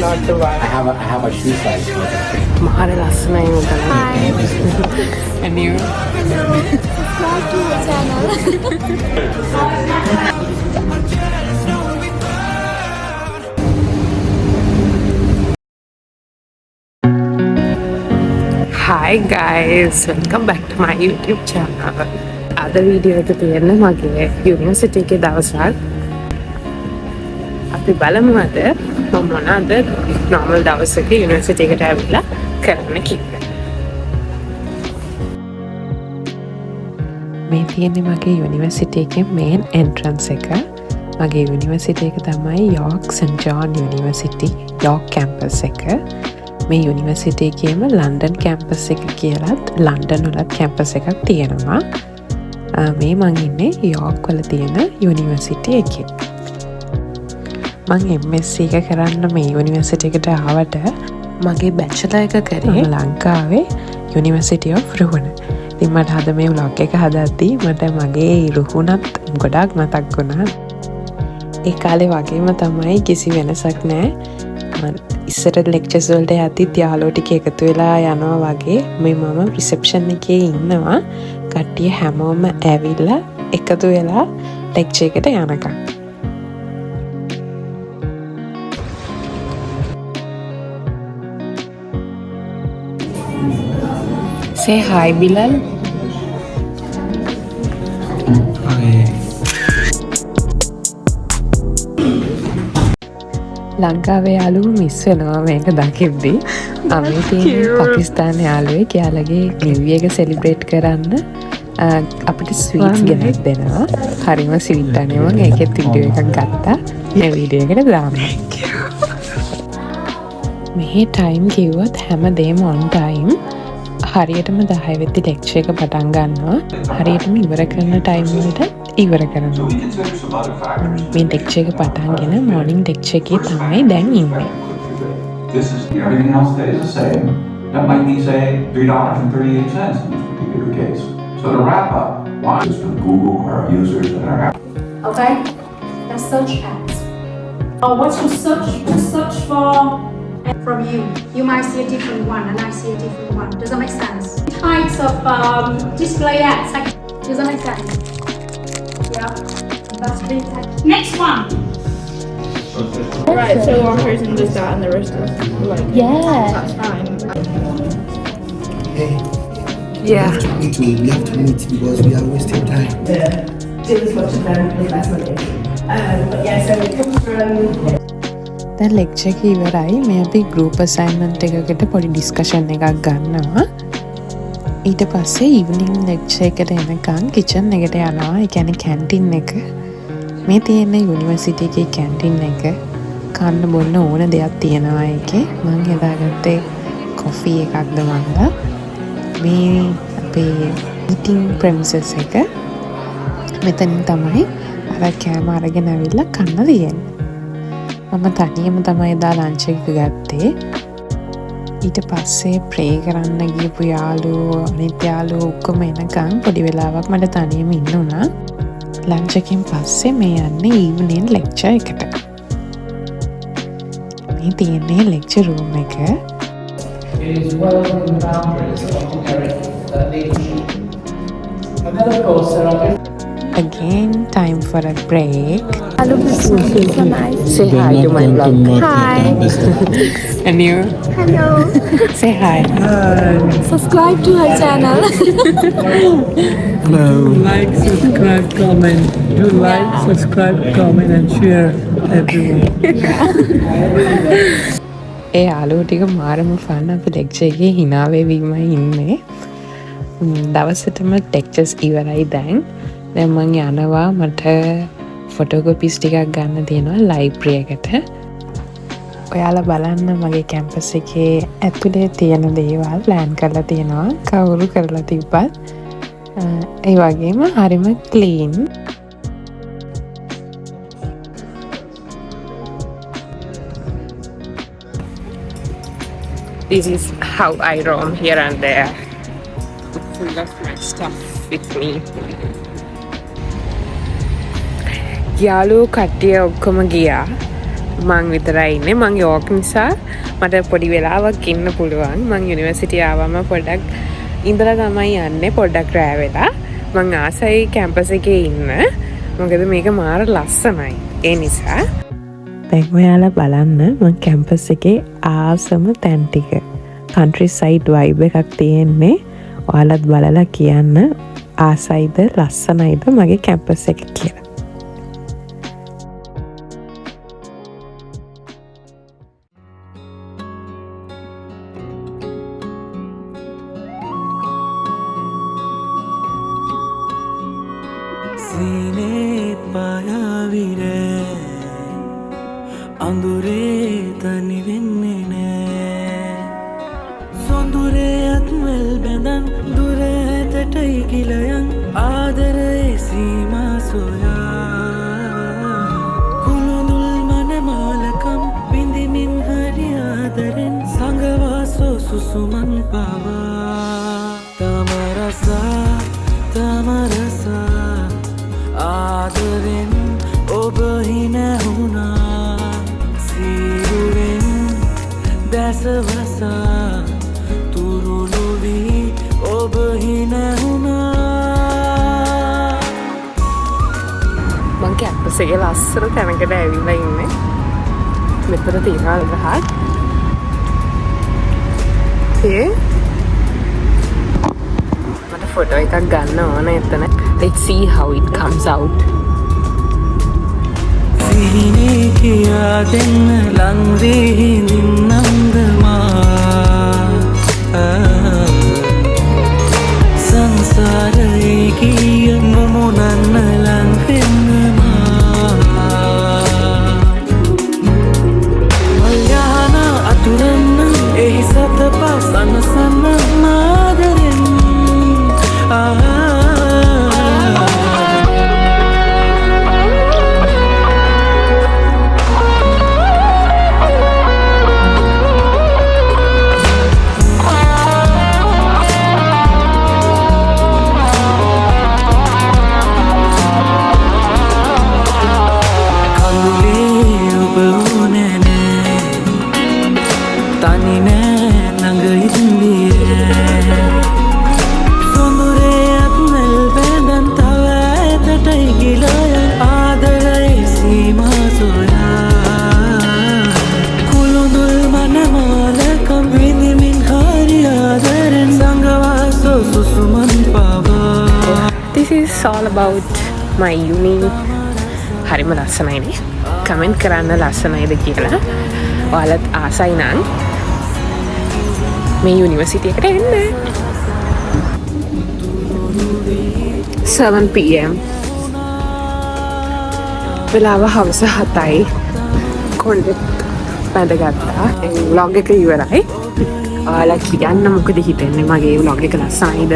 not to buy. I have a shoe size. Mahara lasana hi utala. Hi. And you? Subscribe to our channel. Hi guys, welcome back to my YouTube channel. අද video එක තියෙන මගේ university එකේ දවසක්. අපි බලමු අද මම මොනවද normal දවසක යුනිවර්සිටි එකට ඇවිල්ලා කරන්න කියලා. මේ තියෙන්නේ මගේ යුනිවර්සිටි එකේ main entrance එක. මගේ යුනිවර්සිටි එක තමයි York St John University, York campus එක. මේ යුනිවර්සිටි එකේම ලන්ඩන් කැම්පස් එක කියලත් ලන්ඩන් වලත් කැම්පස් එකක් තියෙනවා. මේ මං ඉන්නේ යෝක් වල තියෙන යුනිවර්සිටි එකේ. මං MSc එක කරන්න මේ යුනිවර්සිටි එකට ආවට මගේ බැචලර් එක කරේ ලංකාවේ University of රුහුණ. ඉතින් මට අද මේ vlog එක හදද්දී මට මගේ රුහුණත් ගොඩක් මතක් වුණා. ඒ කාලේ වගේම තමයි කිසි වෙනසක් නැහැ. ඉස්සර ලෙක්චර්ස් වලට යද්දිත් යාළුවෝ ටික එකතු වෙලා යනවා වගේ මේ මම රිසෙප්ෂන් එකේ ඉන්නවා. කට්ටිය හැමෝම ඇවිල්ලා එකතු වෙලා ලෙක්චර් එකට යනකම්. Say hi Bilal. ලංකාවේ යාළුවෝ මිස් වෙනවා මේක දකිද්දී. අපි තියෙන පාකිස්තාන යාළුවෙක් යාළගේ නිව් ඉයර් එක සෙලිබ්‍රේට් කරන්න අපිට ස්වීට්ස් ගෙනත් දෙනවා. හරිම ස්වීට් අනේ මම ඒකෙත් වීඩියෝ එකක් ගත්තා. මේ වීඩියෝ එකට දාන්න. මේ ටයිම් කිව්වොත් හැමදේම on time. හරියටම 10 වෙද්දි ලෙක්චර් එක පටන් ගන්නවා. හරියටම ඉවර කරන ටයිම් වලට ඉවර කරනවා. මේ ලෙක්චර් එක පටන්ගෙන මොර්නින් ලෙක්චර් එකේ තමයි දැන් ඉන්නේ. This is everything else stays the same. That might be say $3.38 in this particular case. So to wrap up, why is for Google our users and our app. Okay, that's search ads. What's your search? Just search for from you. You might see a different one and I see a different one. Does that make sense? types of display ads. Does that make sense? Yeah. That's big tech. Next one. Right, so one person does that and the rest is like, Yeah. that's fine. Hey, Yeah. we have to meet because we are wasting time. Do as much as them as less money. But yeah, so it comes from. දැන් lecture එක ඉවරයි. මේ අපි group assignment එකකට පොඩි discussion එකක් ගන්නවා. ඊට පස්සේ ඉවනිං ලෙක්චර් එකට එනකන් කිචන් එකට යනවා. ඒ කියන්නේ කැන්ටින් එක. මේ තියෙන යුනිවර්සිටි එකේ කැන්ටින් එක කන්න බොන්න ඕන දෙයක් තියෙනවා ඒකේ. මම හදාගත්තේ කොෆි එකක්ද මන්ද. මේ අපේ ඊටින් ප්‍රෙමිසස් එක. මෙතනින් තමයි අර කෑම අරගෙන ඇවිල්ලා කන්න තියෙන්නේ. මම තනියම තමයි එදා ලන්ච් එක ගත්තේ. ඊට පස්සේ ප්‍රේ කරන්න ගියපු යාළුවෝ අනිත් යාළුවෝ ඔක්කොම එනකන් පොඩි වෙලාවක් මට තනියම ඉන්න උනා. ලන්ච් එකෙන් පස්සේ මේ යන්නේ ඊවනින් ලෙක්චර් එකට. මේ තියෙන්නේ ලෙක්චර් රූම් එක. It is well within the boundaries of generic leadership. And then of course there are different. Again, time for a break. Hello, so nice. Say hi to my vlog. Hi. And you? Hello. Say hi. Subscribe to our channel. Hello. Like, subscribe, comment. Do like, subscribe, comment and share everyone. ඒ යාළුවෝ ටික මාරම fun. අපි lecture එකේ hina වෙවීමයි ඉන්නේ. දවසටම lectures ඉවරයි දැන්. දැන් මං යනවා මට ෆොටෝකොපිස් ටිකක් ගන්න තියෙනවා ලයිබ්‍රරි එකට. ඔයාලා බලන්න මගේ කැම්පස් එකේ ඇතුලේ තියෙන දේවල් ප්ලෑන් කරලා තියෙනවා. කවුරු කරලා තිබ්බත් ඒ වගේම හරිම clean. This is how I roam here and there. Full of my stuff with me. යාළුවෝ කට්ටිය ඔක්කොම ගියා. මං විතරයි ඉන්නේ. මං යෝක් නිසා මට පොඩි වෙලාවක් ඉන්න පුළුවන්. මං යුනිවර්සිටි ආවම පොඩ්ඩක් ඉඳලා තමයි යන්නේ. පොඩ්ඩක් රෑ වෙලා. මං ආසයි කැම්පස් එකේ ඉන්න. මොකද මේක මාර ලස්සනයි. ඒ නිසා දැන් ඔයාලා බලන්න මං කැම්පස් එකේ ආසම තැන් ටික. කන්ට්‍රි සයිඩ් වයිබ් එකක් තියෙන්නේ. ඔයාලත් බලලා කියන්න ආසයිද ලස්සනයිද මගේ කැම්පස් එක කියලා. සීනේ පායාවිරේ අඳුරේ තනි වෙන්නේ නෑ සොඳුරේ අත්වල් බැඳන් දුරතට ඉගිලයන් ආදරේ සීමා සොයා කුළුඳුල් මනමාලකම් බිඳිමින් හරි ආදරෙන් සඟවාසෝ සුසුමන් පවා තමරසා ආදරෙන් ඔබ හිනැහුණා සීරුවෙන් දැසවසා තුරුළුවී ඔබ හිනැහුණා මං කැම්පස් එකේ ලස්සන තැනකට ඇවිල්ලා ඉන්නේ. මෙතන තියෙනවා ගහක්. මට ෆොටෝ එකක් ගන්න ඕන එතන. Let's see how it comes out. සිහිනේ කියා දෙන්න ලංවී හිඳින්නම්දමා සංසාරයේ කිය මුමුණන්න ලංවෙන්නමා මල්යාන අතුරන්න එහි සත පසනසන්න මාදරෙන් This is all about my uni. හරිම ලස්සනයිනේ. කමෙන්ට් කරන්න ලස්සනයිද කියලා. ඔයාලත් ආසයි නම් මේ යුනිවර්සිටි එකට එන්න. 7 PM. වෙලාව හවස 7යි. කොණ්ඩෙත් බැඳගත්තා. vlog එක ඉවරයි. ඔයාලා කියන්න මොකද හිතෙන්නේ මගේ vlog එක ලස්සනයිද?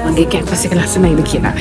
මගේ කැම්පස් එක ලස්සනයිද කියලා.